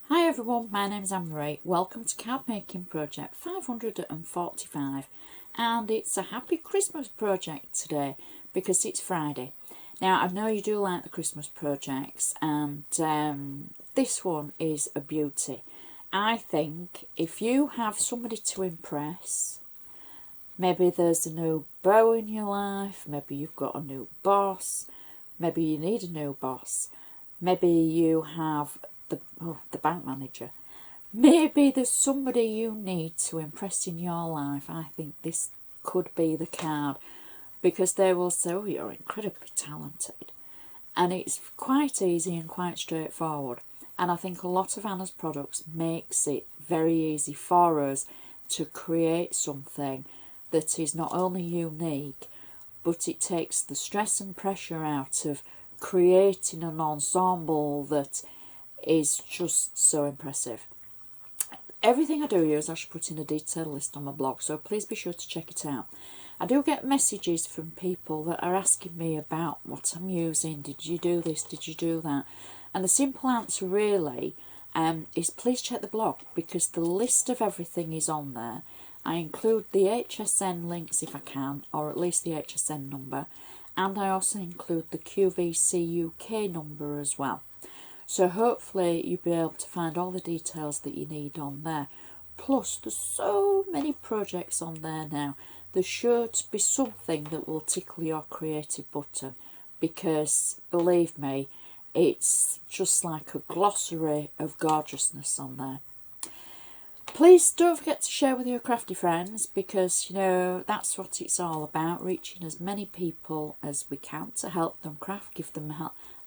Hi everyone, my name is Anna. Welcome to Cardmaking Project 545, and it's a happy Christmas project today because it's Friday. Now I know you do like the Christmas projects, and this one is a beauty. I think if you have somebody to impress, maybe there's a new beau in your life, maybe you've got a new boss, maybe you need a new boss, maybe you have the bank manager, maybe there's somebody you need to impress in your life. I think this could be the card, because they will say, oh, you're incredibly talented, and it's quite easy and quite straightforward. And I think a lot of Anna's products makes it very easy for us to create something that is not only unique, but it takes the stress and pressure out of creating an ensemble that is just so impressive. Everything I do use I should put in a detailed list on my blog, so please be sure to check it out. I do get messages from people that are asking me about what I'm using. Did you do this? Did you do that? And the simple answer really is please check the blog, because the list of everything is on there. I include the HSN links if I can, or at least the HSN number, and I also include the QVC UK number as well. So hopefully you'll be able to find all the details that you need on there. Plus there's so many projects on there now. There's sure to be something that will tickle your creative button, because believe me, it's just like a glossary of gorgeousness on there. Please don't forget to share with your crafty friends, because you know that's what it's all about, reaching as many people as we can to help them craft, give them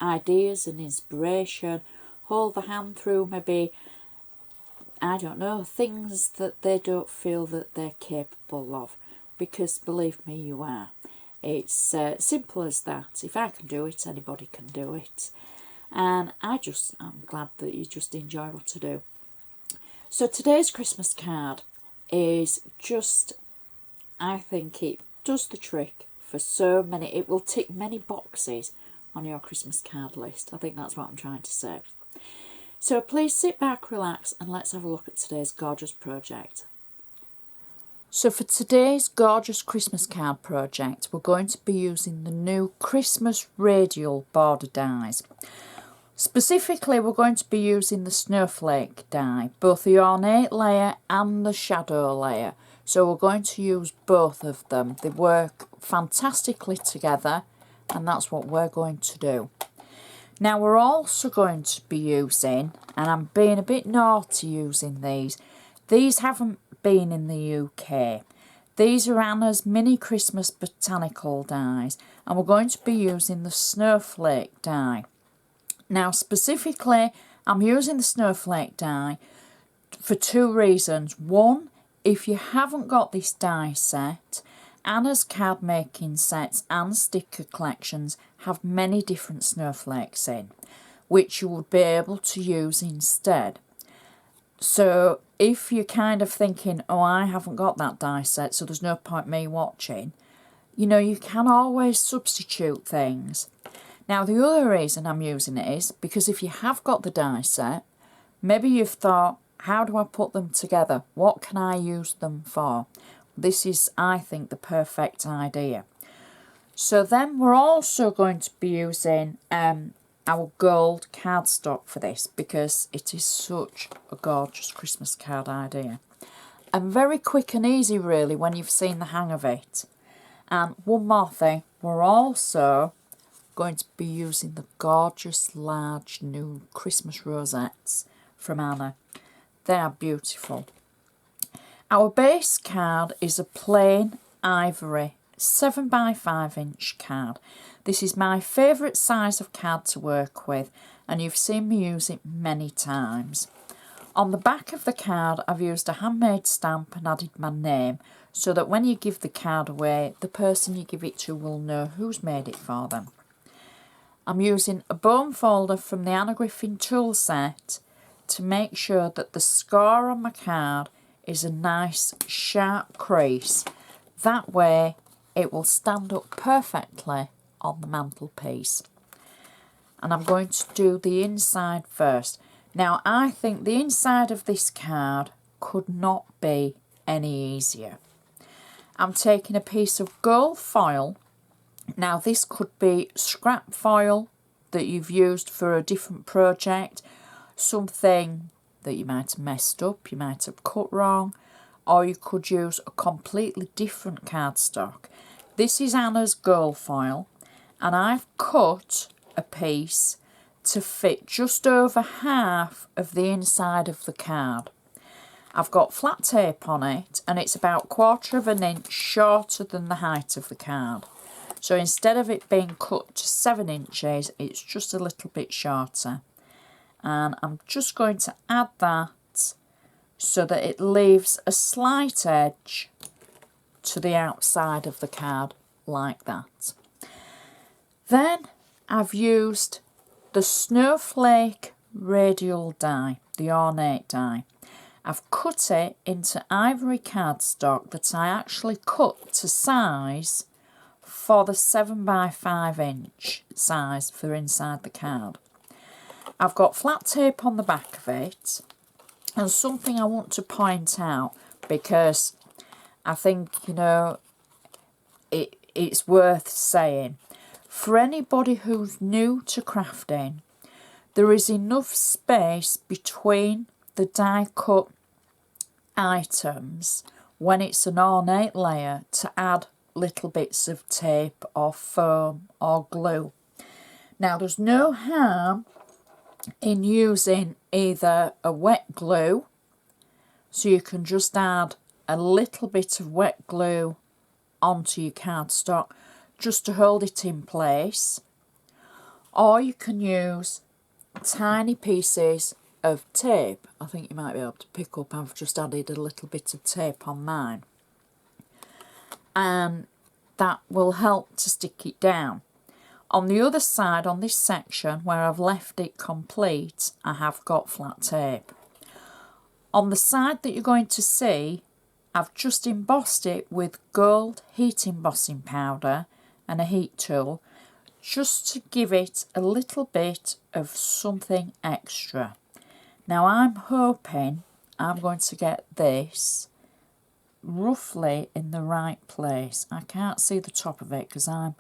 ideas and inspiration, hold the hand through maybe, I don't know, things that they don't feel that they're capable of, because believe me, you are. It's simple as that. If I can do it, anybody can do it. And I'm glad that you just enjoy what I do. So today's Christmas card is just, I think it does the trick for so many. It will tick many boxes on your Christmas card list. I think that's what I'm trying to say. So please sit back, relax, and let's have a look at today's gorgeous project. So for today's gorgeous Christmas card project, we're going to be using the new Christmas Radial border dies. Specifically, we're going to be using the Snowflake die, both the ornate layer and the shadow layer. So we're going to use both of them. They work fantastically together, and that's what we're going to do. Now we're also going to be using, and I'm being a bit naughty using these haven't been in the UK. These are Anna's mini Christmas botanical dies, and we're going to be using the Snowflake die. Now specifically, I'm using the Snowflake die for two reasons. One, if you haven't got this die set, Anna's card making sets and sticker collections have many different snowflakes in, which you would be able to use instead. So if you're kind of thinking, oh, I haven't got that die set, so there's no point me watching, you know, you can always substitute things. Now the other reason I'm using it is because if you have got the die set, maybe you've thought, how do I put them together? What can I use them for? This is, I think, the perfect idea. So then we're also going to be using our gold cardstock for this, because it is such a gorgeous Christmas card idea. And very quick and easy really when you've seen the hang of it. And one more thing, we're also going to be using the gorgeous large new Christmas rosettes from Anna. They are beautiful. Our base card is a plain ivory 7x5" card. This is my favourite size of card to work with, and you've seen me use it many times. On the back of the card I've used a handmade stamp and added my name, so that when you give the card away, the person you give it to will know who's made it for them. I'm using a bone folder from the Anna Griffin tool set to make sure that the score on my card is a nice sharp crease. That way it will stand up perfectly on the mantelpiece. And I'm going to do the inside first. Now, I think the inside of this card could not be any easier. I'm taking a piece of gold foil. Now, this could be scrap foil that you've used for a different project, something that you might have messed up, you might have cut wrong, or you could use a completely different cardstock. This is Anna's gold foil, and I've cut a piece to fit just over half of the inside of the card. I've got flat tape on it, and it's about 1/4 of an inch shorter than the height of the card. So instead of it being cut to 7 inches, it's just a little bit shorter. And I'm just going to add that so that it leaves a slight edge to the outside of the card like that. Then I've used the Snowflake Radial die, the ornate die. I've cut it into ivory cardstock that I actually cut to size for the 7x5 inch size for inside the card. I've got flat tape on the back of it, and something I want to point out, because I think, you know, it's worth saying. For anybody who's new to crafting, there is enough space between the die cut items when it's an ornate layer to add little bits of tape or foam or glue. Now, there's no harm in using either a wet glue, so you can just add a little bit of wet glue onto your cardstock just to hold it in place, or you can use tiny pieces of tape. I think you might be able to pick up, I've just added a little bit of tape on mine, and that will help to stick it down. On the other side, on this section where I've left it complete, I have got flat tape. On the side that you're going to see, I've just embossed it with gold heat embossing powder and a heat tool, just to give it a little bit of something extra. Now, I'm hoping I'm going to get this roughly in the right place. I can't see the top of it because I'm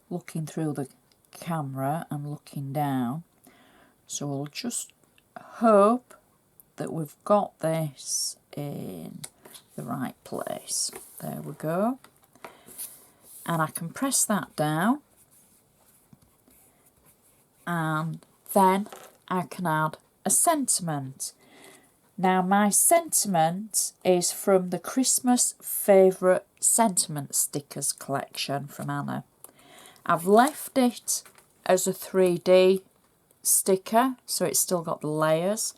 looking through the camera and looking down, so we'll just hope that we've got this in the right place. There we go, and I can press that down, and then I can add a sentiment. Now, my sentiment is from the Christmas Favourite Sentiment Stickers collection from Anna. I've left it as a 3D sticker, so it's still got the layers,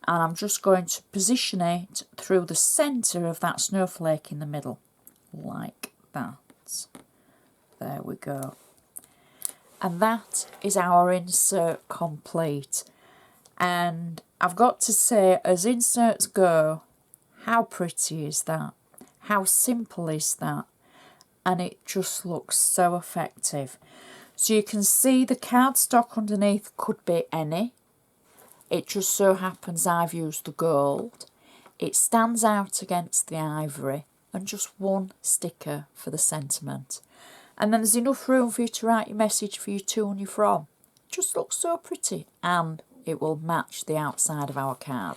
and I'm just going to position it through the centre of that snowflake in the middle, like that. There we go. And that is our insert complete. And I've got to say, as inserts go, how pretty is that? How simple is that? And it just looks so effective. So you can see the cardstock underneath could be any. It just so happens I've used the gold. It stands out against the ivory, and just one sticker for the sentiment. And then there's enough room for you to write your message for your to and your from. Just looks so pretty, and it will match the outside of our card.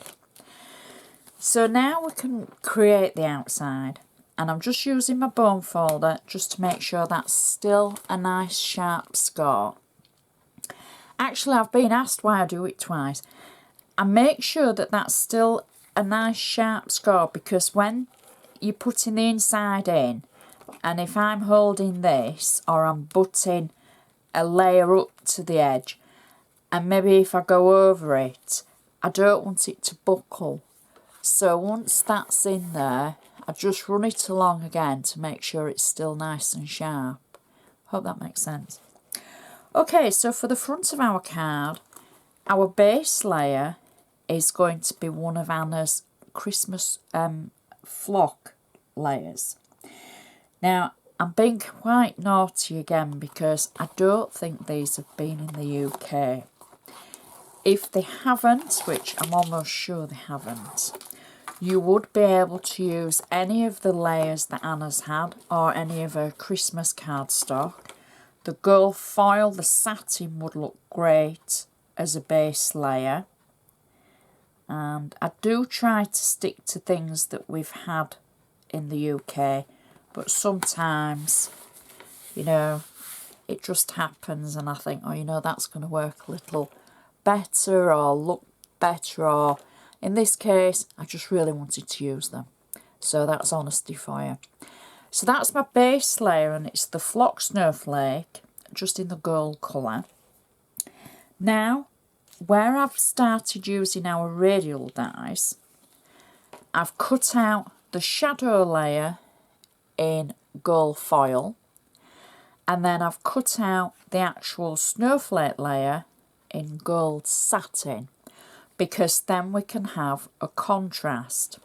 So now we can create the outside, and I'm just using my bone folder just to make sure that's still a nice sharp score. Actually, I've been asked why I do it twice. I make sure that that's still a nice sharp score, because when you're putting the inside in, and if I'm holding this or I'm butting a layer up to the edge, and maybe if I go over it, I don't want it to buckle. So once that's in there, I just run it along again to make sure it's still nice and sharp. Hope that makes sense. Okay, so for the front of our card, our base layer is going to be one of Anna's Christmas flock layers. Now, I'm being quite naughty again because I don't think these have been in the UK. if they haven't, which I'm almost sure they haven't, you would be able to use any of the layers that Anna's had or any of her Christmas cardstock. The gold foil, the satin, would look great as a base layer. And I do try to stick to things that we've had in the UK, but sometimes, you know, it just happens and I think, oh, you know, that's going to work a little better or look better, or in this case, I just really wanted to use them. So that's honesty for you. So that's my base layer, and it's the Flock Snowflake, just in the gold colour. Now, where I've started using our radial dies, I've cut out the shadow layer in gold foil, and then I've cut out the actual snowflake layer in gold satin, because then we can have a contrast.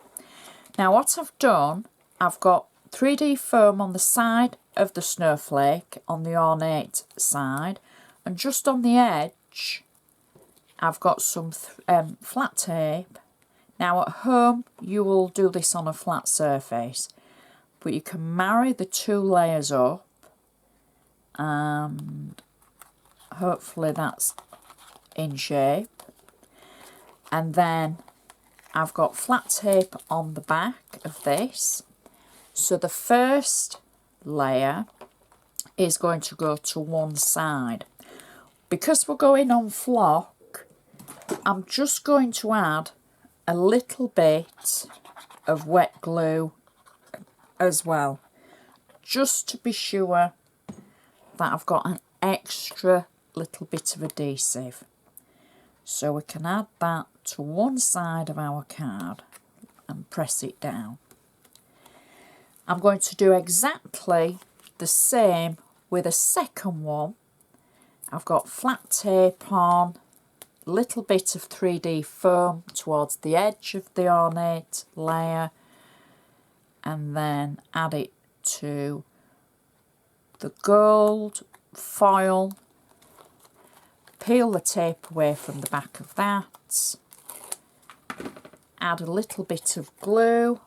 Now what I've done, I've got 3D foam on the side of the snowflake, on the ornate side, and just on the edge I've got some flat tape. Now at home you will do this on a flat surface, but you can marry the two layers up, and hopefully that's in shape. And then I've got flat tape on the back of this. So the first layer is going to go to one side. Because we're going on flock, I'm just going to add a little bit of wet glue as well, just to be sure that I've got an extra little bit of adhesive. So we can add that to one side of our card and press it down. I'm going to do exactly the same with a second one. I've got flat tape on, a little bit of 3D foam towards the edge of the ornate layer, and then add it to the gold foil. Peel the tape away from the back of that. Add a little bit of glue.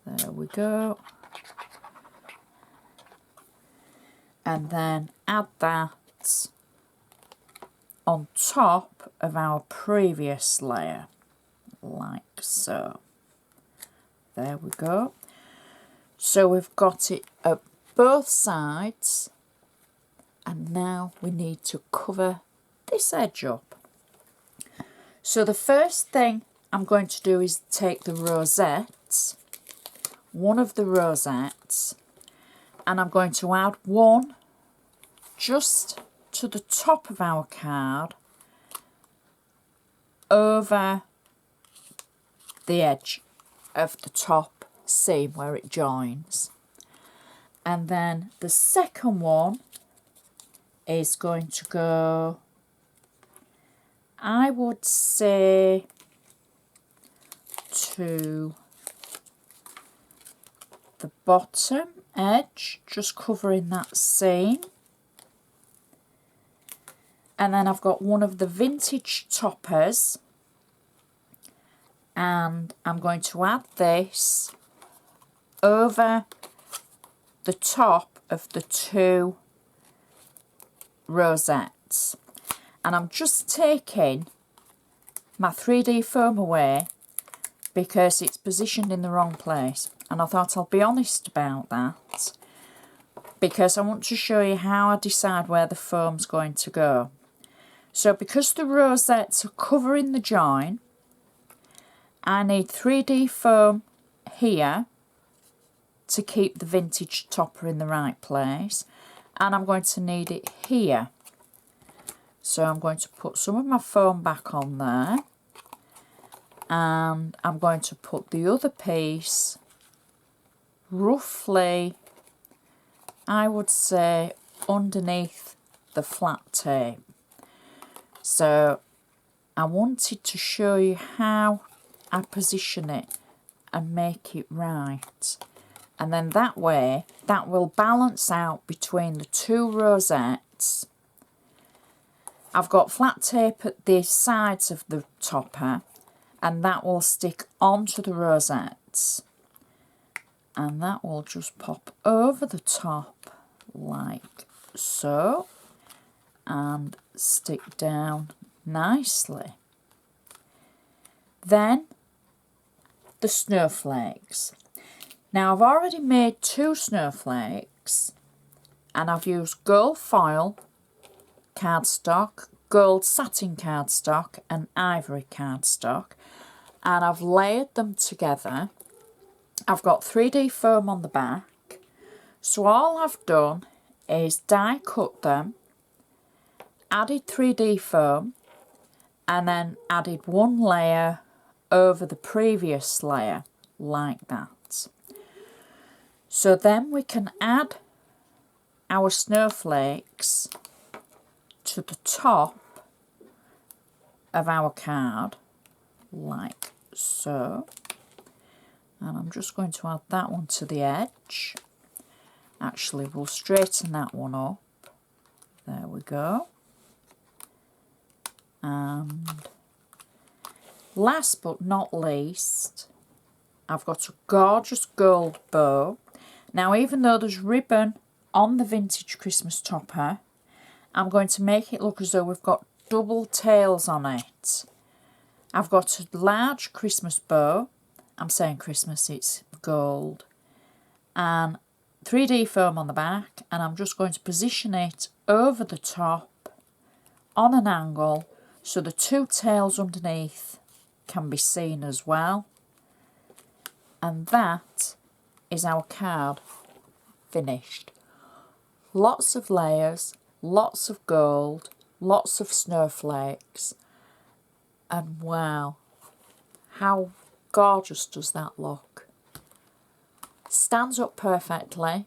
There we go. And then add that on top of our previous layer, like so. There we go. So we've got it at both sides, and now we need to cover this edge up. So the first thing I'm going to do is take the rosette, one of the rosettes, and I'm going to add one just to the top of our card over the edge of the top seam where it joins. And then the second one is going to go, I would say, to the bottom edge, just covering that seam. And then I've got one of the vintage toppers, and I'm going to add this over the top of the two rosettes. And I'm just taking my 3D foam away because it's positioned in the wrong place, and I thought I'll be honest about that because I want to show you how I decide where the foam's going to go. So because the rosettes are covering the join, I need 3D foam here to keep the vintage topper in the right place, and I'm going to need it here. So I'm going to put some of my foam back on there, and I'm going to put the other piece roughly, I would say, underneath the flat tape. So I wanted to show you how I position it and make it right. And then that way, that will balance out between the two rosettes. I've got flat tape at the sides of the topper, and that will stick onto the rosettes, and that will just pop over the top like so and stick down nicely. Then the snowflakes. Now I've already made 2 snowflakes, and I've used gold foil cardstock, gold satin cardstock and ivory cardstock, and I've layered them together. I've got 3D foam on the back, so all I've done is die cut them, added 3D foam, and then added 1 layer over the previous layer like that. So then we can add our snowflakes to the top of our card like so, and I'm just going to add that one to the edge. Actually, we'll straighten that one up. There we go. And last but not least, I've got a gorgeous gold bow. Now, even though there's ribbon on the vintage Christmas topper, I'm going to make it look as though we've got double tails on it. I've got a large Christmas bow. I'm saying Christmas, it's gold. And 3D foam on the back, and I'm just going to position it over the top on an angle so the 2 tails underneath can be seen as well. And that is our card finished. Lots of layers, lots of gold, lots of snowflakes, and wow, how gorgeous does that look? Stands up perfectly,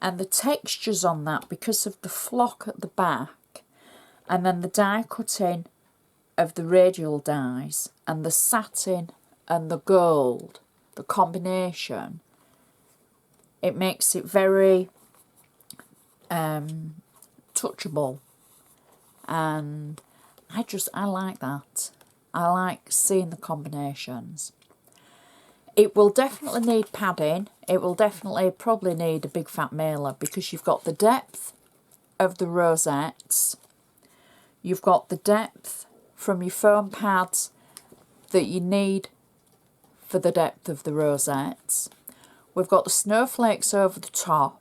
and the textures on that, because of the flock at the back and then the die cutting of the radial dies and the satin and the gold, the combination, it makes it very touchable, and I like that. I like seeing the combinations. It will definitely need padding. It will definitely probably need a big fat mailer, because you've got the depth of the rosettes, you've got the depth from your foam pads that you need for the depth of the rosettes. We've got the snowflakes over the top.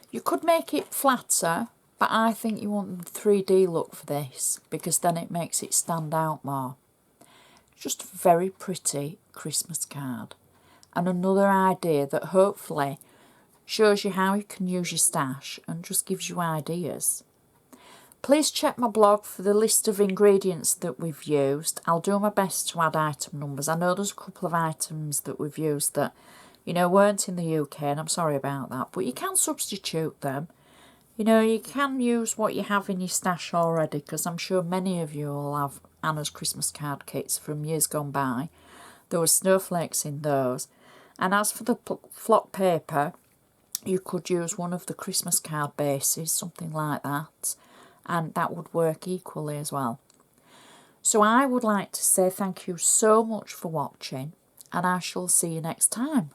You could make it flatter, but I think you want the 3D look for this, because then it makes it stand out more. Just a very pretty Christmas card, and another idea that hopefully shows you how you can use your stash and just gives you ideas. Please check my blog for the list of ingredients that we've used. I'll do my best to add item numbers. I know there's a couple of items that we've used that, you know, weren't in the UK, and I'm sorry about that, but you can substitute them. You know, you can use what you have in your stash already, because I'm sure many of you will have Anna's Christmas card kits from years gone by. There were snowflakes in those. And as for the flock paper, you could use one of the Christmas card bases, something like that, and that would work equally as well. So I would like to say thank you so much for watching, and I shall see you next time.